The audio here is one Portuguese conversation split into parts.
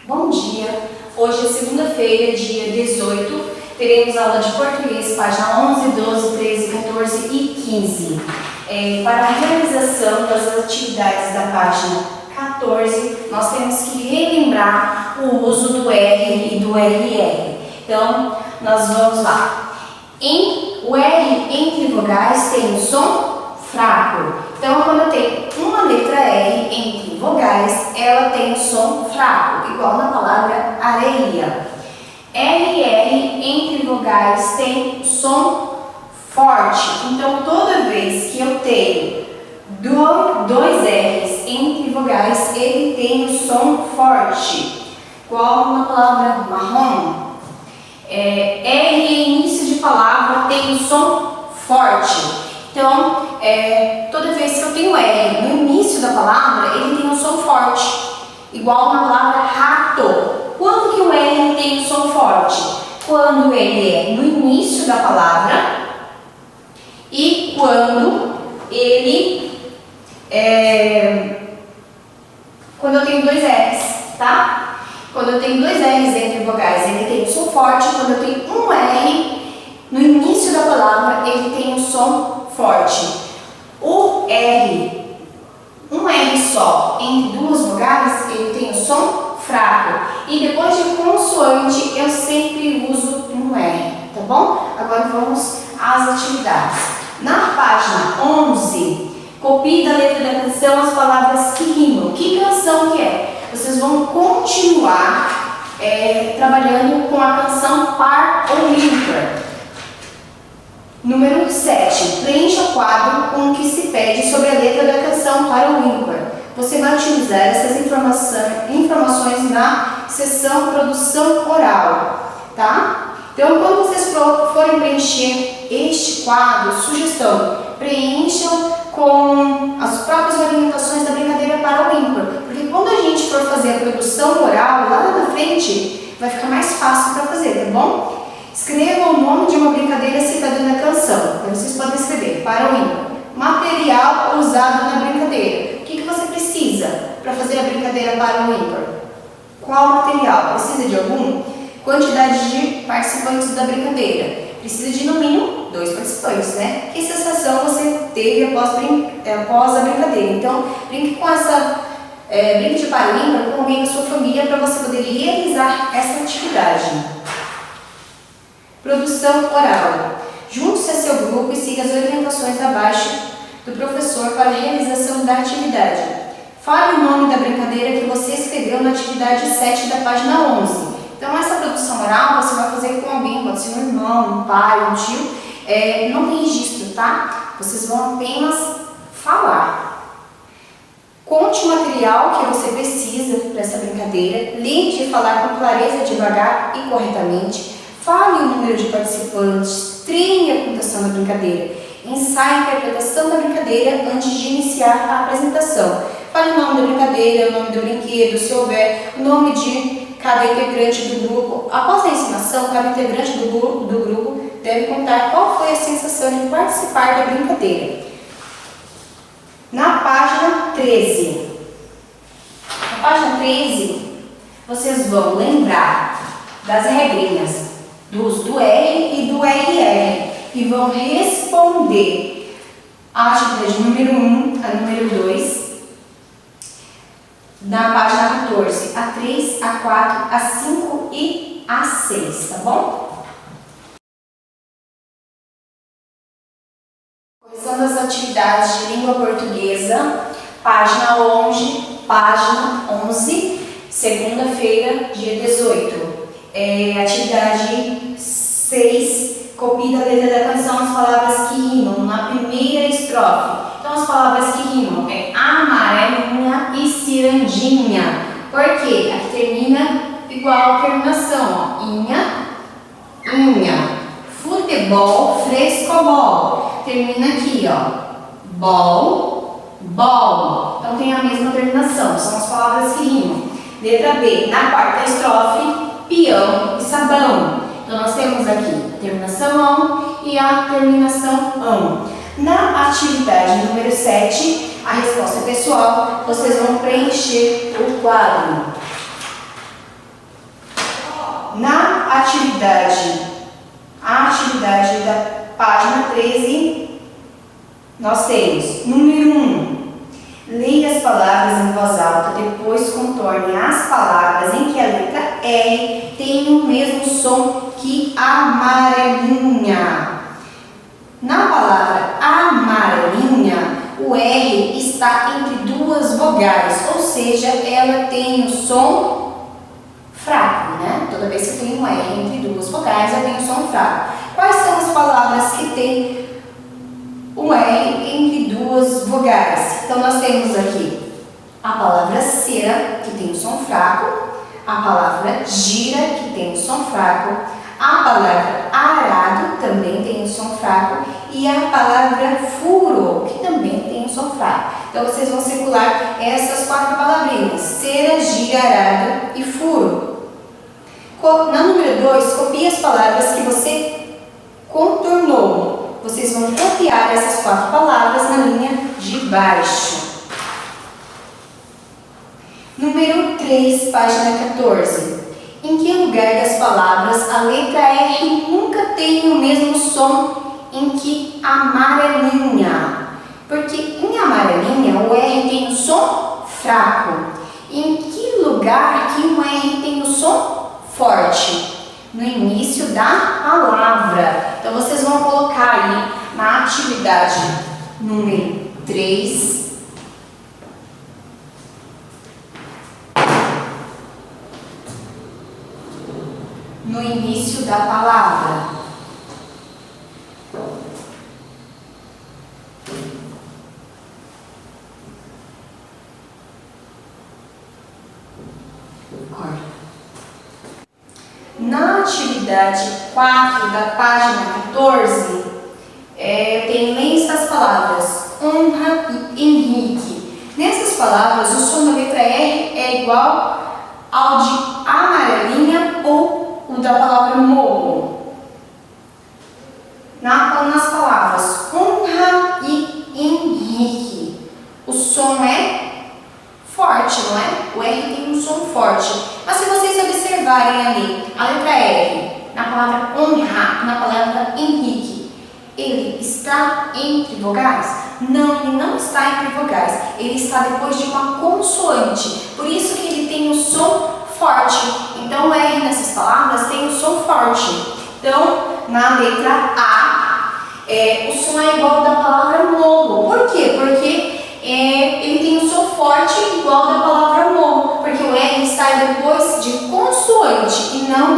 Bom dia! Hoje é segunda-feira, dia 18, teremos aula de português, página 11, 12, 13, 14 e 15. Para a realização das atividades da página 14, nós temos que relembrar o uso do R e do RR. Então, nós vamos lá. O R entre vogais tem um som fraco. Então, quando eu tenho uma letra R entre vogais, ela tem um som fraco, igual na palavra areia. RR entre vogais tem som forte. Então, toda vez que eu tenho dois R's entre vogais, ele tem um som forte, igual na palavra marrom. R início de palavra tem um som forte. Então, toda vez que eu tenho R no início da palavra, ele tem um som forte, igual na palavra rato. Quando que o R tem um som forte? Quando ele é no início da palavra e quando quando eu tenho dois R's, tá? Quando eu tenho dois R's entre vogais, ele tem um som forte. Quando eu tenho um R no início da palavra, ele tem um som forte. O R, um R só entre duas vogais, ele tem um som fraco. E depois de consoante, eu sempre uso um R, tá bom? Agora vamos às atividades. Na página 11, copie da letra da canção as palavras que rimam. Que canção que é? Vocês vão continuar trabalhando com a canção par ou ímpar. Número 7. Preencha o quadro com o que se pede sobre a letra da canção par ou ímpar. Você vai utilizar essas informações na seção produção oral, tá? Então, quando vocês forem preencher este quadro, sugestão, preencham com as próprias orientações da brincadeira par ou ímpar. Porque quando a gente for fazer a produção oral, lá na frente, vai ficar mais fácil para fazer, tá bom? Escreva o nome de uma brincadeira citada na canção. Então, vocês podem escrever par ou ímpar. Material usado na brincadeira. O que você precisa para fazer a brincadeira par ou ímpar? Qual material? Precisa de algum? Quantidade de participantes da brincadeira. Precisa de, no mínimo, 2 participantes, né? Que sensação você teve após a brincadeira? Então, brinque com brinque de par ou ímpar com alguém da sua família para você poder realizar essa atividade. Produção oral. Junte-se a seu grupo e siga as orientações abaixo do professor para a realização da atividade. Fale o nome da brincadeira que você escreveu na atividade 7 da página 11. Então, essa produção oral você vai fazer com alguém, pode ser um irmão, um pai, um tio. Não tem registro, tá? Vocês vão apenas falar. Conte o material que você precisa para essa brincadeira. Lembre de falar com clareza, devagar e corretamente. Fale o número de participantes, treine a contação da brincadeira, ensaie a interpretação da brincadeira antes de iniciar a apresentação. Fale o nome da brincadeira, o nome do brinquedo, se houver, o nome de cada integrante do grupo. Após a ensinação, cada integrante do grupo deve contar qual foi a sensação de participar da brincadeira. Na página 13. Na página 13, vocês vão lembrar das regrinhas do R e do RR e vão responder a atividade número 1, a número 2, na página 14, a 3, a 4, a 5 e a 6, tá bom? Correção das atividades de língua portuguesa, página 11, segunda-feira, dia 18. Atividade 6, copie da letra da canção as palavras que rimam na primeira estrofe. Então, as palavras que rimam é amarelinha e cirandinha. Por quê? Aqui termina igual a terminação, ó. Inha. Futebol, frescobol. Termina aqui, ó. Bol. Então, tem a mesma terminação, são as palavras que rimam. Letra B, na quarta estrofe, peão e sabão. Então, nós temos aqui a terminação ão e a terminação ão. Na atividade número 7, a resposta é pessoal, vocês vão preencher o quadro. na atividade da página 13, nós temos número 1. Leia as palavras em voz alta, depois contorne as palavras em que a letra R tem o mesmo som que amarelinha. Na palavra amarelinha, o R está entre duas vogais, ou seja, ela tem o som fraco, né? Toda vez que tem um R entre duas vogais, ela tem o som fraco. Quais são as palavras que têm um R entre duas vogais? Então, nós temos aqui a palavra cera, que tem o som fraco, a palavra gira, que tem o som fraco, a palavra arado também tem o som fraco e a palavra furo, que também tem o som fraco. Então, vocês vão circular essas 4 palavrinhas: cera, gira, arado e furo. Na número 2, copie as palavras que você contornou. Vocês vão copiar essas 4 palavras na linha de baixo. Número 3, página 14. Em que lugar das palavras a letra R nunca tem o mesmo som em que amarelinha? Porque em amarelinha o R tem o som fraco. Em que lugar que um R tem o som forte? No início da palavra. Então, vocês vão colocar aí na atividade número 3. No início da palavra. Na atividade 4 da página 14, tem leis das palavras honra e Henrique. Nessas palavras, o som da letra R é igual ao de amarelinha ou o da palavra morro. Nas palavras honra e Henrique, o som é forte, não é? O R tem um som forte. Mas se vocês observarem ali a letra R na palavra honra, na palavra Henrique, ele está entre vogais? Não, ele não está entre vogais. Ele está depois de uma consoante. Por isso que ele tem o som forte. Então, o R nessas palavras tem o som forte. Então, na letra A, o som é igual ao da palavra morro. Por quê? Porque ele tem um som forte igual ao da palavra morro. Porque o R está depois de consoante e não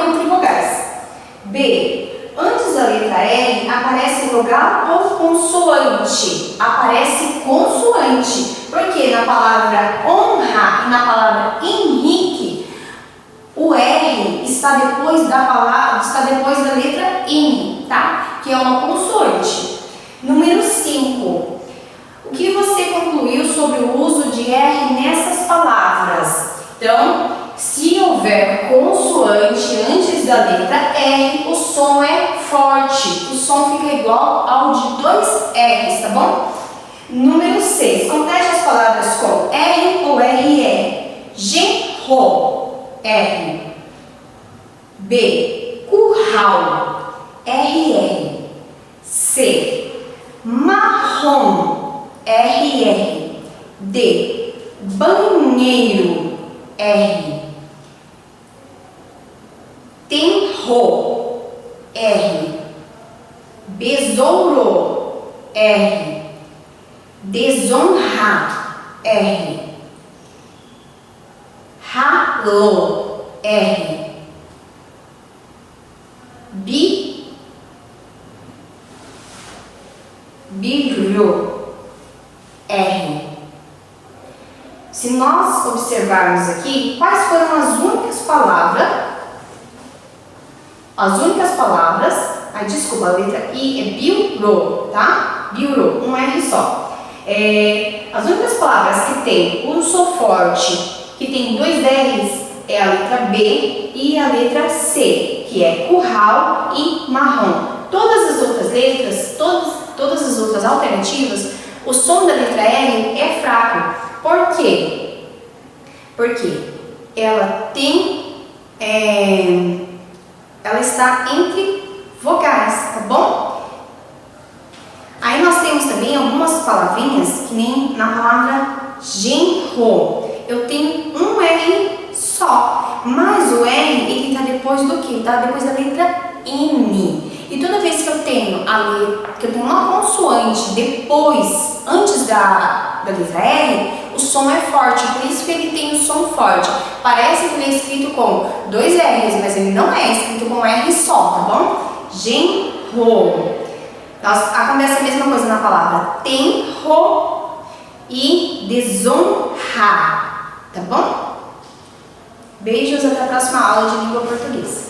entre vogais. B. Antes da letra R, aparece vogal ou consoante? Aparece consoante. Porque na palavra honra e na palavra Henrique, o R está depois da letra N, tá? Que é uma consoante. Número 5. O que você concluiu sobre o uso de R nessas palavras? Então, se houver consoante antes da letra R, o som é forte. O som fica igual ao de 2 R's, tá bom? Número 6. Complete as palavras com R ou RE. Genro, R. B. Curral, RR. C. Marrom, RR. D. Banheiro, R. Tenro, R. Besouro, R. Desonra, R. Ralo, R. Birro, R. Se nós observarmos aqui, quais foram as únicas palavras, desculpa, a letra I é biuro, tá? Biuro, um R só. As únicas palavras que tem um som forte, que tem 2 R's, é a letra B e a letra C, que é curral e marrom. Todas as outras letras, todas as outras alternativas, o som da letra R é fraco. Por quê? Porque ela tem ela está entre vogais, tá bom? Aí nós temos também algumas palavrinhas, que nem na palavra genro. Eu tenho um R só, mas o R, ele tá depois do quê? Tá depois da letra N. E toda vez que eu tenho uma consoante depois, antes da letra R, o som é forte, por isso que ele tem o som forte. Parece que ele é escrito com 2 R's, mas ele não é escrito com R só, tá bom? Genro. Acontece a mesma coisa na palavra tenro e desonrar, tá bom? Beijos, até a próxima aula de língua portuguesa.